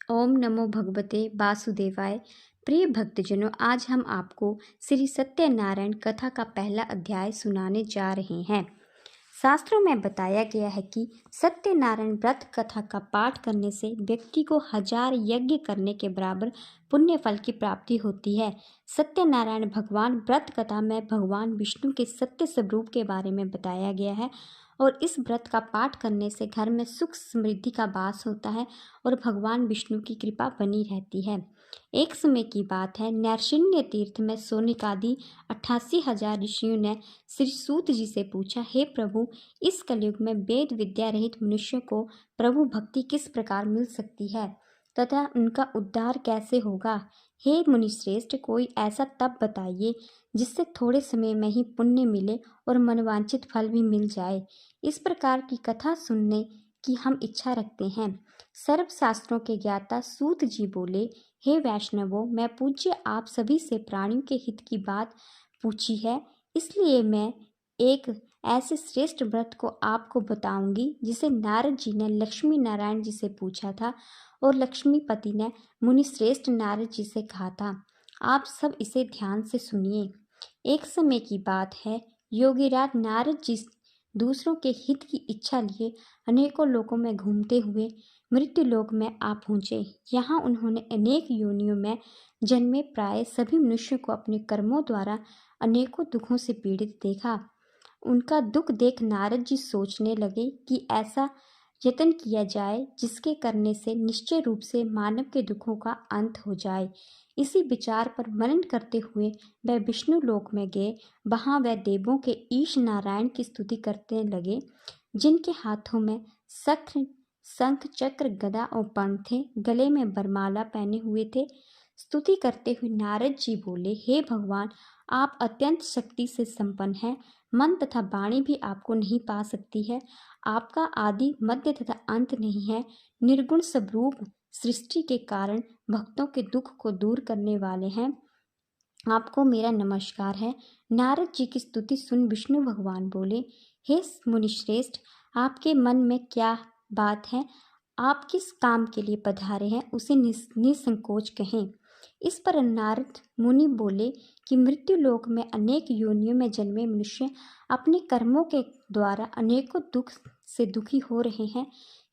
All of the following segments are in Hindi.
ओम नमो भगवते वासुदेवाय। प्रिय भक्तजनों, आज हम आपको श्री सत्यनारायण कथा का पहला अध्याय सुनाने जा रहे हैं। शास्त्रों में बताया गया है कि सत्यनारायण व्रत कथा का पाठ करने से व्यक्ति को 1000 यज्ञ करने के बराबर पुण्य फल की प्राप्ति होती है। सत्यनारायण भगवान व्रत कथा में भगवान विष्णु के सत्य स्वरूप के बारे में बताया गया है और इस व्रत का पाठ करने से घर में सुख समृद्धि का वास होता है और भगवान विष्णु की कृपा बनी रहती है। एक समय की बात है, नैर्षिण्य तीर्थ में सोनिकादि 88,000 ऋषियों ने श्री सूत जी से पूछा, हे प्रभु, इस कलयुग में वेद विद्या रहित मनुष्य को प्रभु भक्ति किस प्रकार मिल सकती है तथा उनका उद्धार कैसे होगा। हे मुनिश्रेष्ठ, कोई ऐसा तप बताइए जिससे थोड़े समय में ही पुण्य मिले और मनवांछित फल भी मिल जाए। इस प्रकार की कथा सुनने की हम इच्छा रखते हैं। सर्व शास्त्रों के ज्ञाता सूत जी बोले, हे वैष्णवों, मैं पूज्य आप सभी से प्राणियों के हित की बात पूछी है, इसलिए मैं एक ऐसे श्रेष्ठ व्रत को आपको बताऊंगी जिसे नारद जी ने लक्ष्मी नारायण जी से पूछा था और लक्ष्मीपति ने मुनि श्रेष्ठ नारद जी से कहा था। आप सब इसे ध्यान से सुनिए। एक समय की बात है, योगीराज नारद जी दूसरों के हित की इच्छा लिए अनेकों लोकों में घूमते हुए मृत्यु लोक में आ पहुँचे। यहाँ उन्होंने अनेक योनियों में जन्मे प्राय सभी मनुष्यों को अपने कर्मों द्वारा अनेकों दुखों से पीड़ित देखा। उनका दुख देख नारद जी सोचने लगे कि ऐसा यत्न किया जाए जिसके करने से निश्चय रूप से मानव के दुखों का अंत हो जाए। इसी विचार पर मनन करते हुए वह विष्णु लोक में गए। वहाँ वह देवों के ईश नारायण की स्तुति करते लगे, जिनके हाथों में शंख चक्र गदा और बाण थे, गले में वरमाला पहने हुए थे। स्तुति करते हुए नारद जी बोले, हे भगवान, आप अत्यंत शक्ति से संपन्न हैं, मन तथा वाणी भी आपको नहीं पा सकती है। आपका आदि मध्य तथा अंत नहीं है। निर्गुण स्वरूप सृष्टि के कारण भक्तों के दुख को दूर करने वाले हैं। आपको मेरा नमस्कार है। नारद जी की स्तुति सुन विष्णु भगवान बोले, हे मुनिश्रेष्ठ, आपके मन में क्या बात है? आप किस काम के लिए पधारे हैं, उसे निसंकोच कहें। इस पर नारद मुनि बोले कि मृत्यु लोक में अनेक योनियों में जन्मे मनुष्य अपने कर्मों के द्वारा अनेकों दुख से दुखी हो रहे हैं।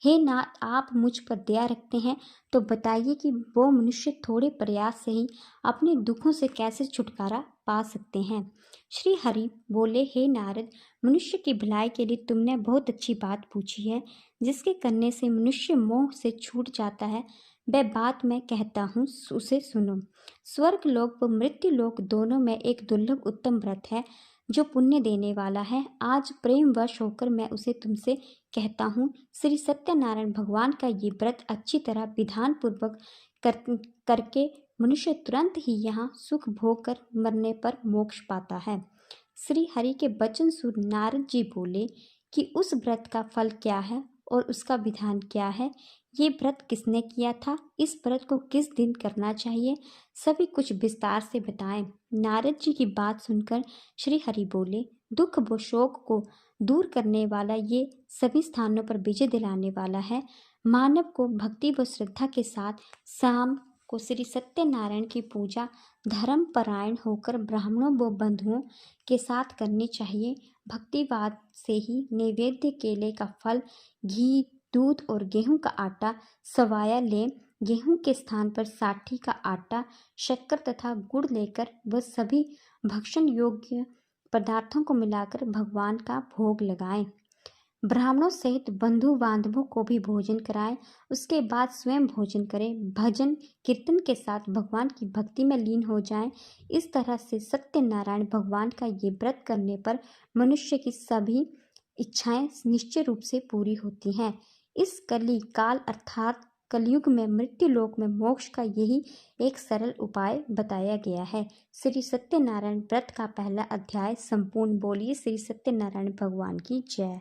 हे नाथ, आप मुझ पर दया रखते हैं तो बताइए कि वो मनुष्य थोड़े प्रयास से ही अपने दुखों से कैसे छुटकारा पा सकते हैं। श्री हरि बोले, हे नारद, मनुष्य की भलाई के लिए तुमने बहुत अच्छी बात पूछी है, जिसके करने से मनुष्य मोह से छूट जाता है। वह बात मैं कहता हूँ, उसे सुनो। स्वर्ग लोक व मृत्यु लोक दोनों में एक दुर्लभ उत्तम व्रत है जो पुण्य देने वाला है। आज प्रेम वश होकर मैं उसे तुमसे कहता हूँ। श्री सत्यनारायण भगवान का ये व्रत अच्छी तरह विधान पूर्वक करके मनुष्य तुरंत ही यहाँ सुख भोग कर मरने पर मोक्ष पाता है। श्री हरि के वचन सुन नारद जी बोले कि उस व्रत का फल क्या है और उसका विधान क्या है। ये व्रत किसने किया था, इस व्रत को किस दिन करना चाहिए, सभी कुछ विस्तार से बताएं। नारद जी की बात सुनकर श्री हरि बोले, दुख व शोक को दूर करने वाला, ये सभी स्थानों पर विजय दिलाने वाला है। मानव को भक्ति व श्रद्धा के साथ शाम को श्री सत्यनारायण की पूजा धर्म परायण होकर ब्राह्मणों व बंधुओं के साथ करनी चाहिए। भक्तिवाद से ही नैवेद्य केले का फल, घी, दूध और गेहूं का आटा सवाया लें। गेहूं के स्थान पर साठी का आटा, शक्कर तथा गुड़ लेकर वह सभी भक्षण योग्य पदार्थों को मिलाकर भगवान का भोग लगाएं। ब्राह्मणों सहित बंधु बांधवों को भी भोजन कराएं। उसके बाद स्वयं भोजन करें। भजन कीर्तन के साथ भगवान की भक्ति में लीन हो जाएं। इस तरह से सत्यनारायण भगवान का ये व्रत करने पर मनुष्य की सभी इच्छाएं निश्चय रूप से पूरी होती हैं। इस कली काल अर्थात कलयुग में मृत्यु लोक में मोक्ष का यही एक सरल उपाय बताया गया है। श्री सत्यनारायण व्रत का पहला अध्याय संपूर्ण। बोलिए श्री सत्यनारायण भगवान की जय।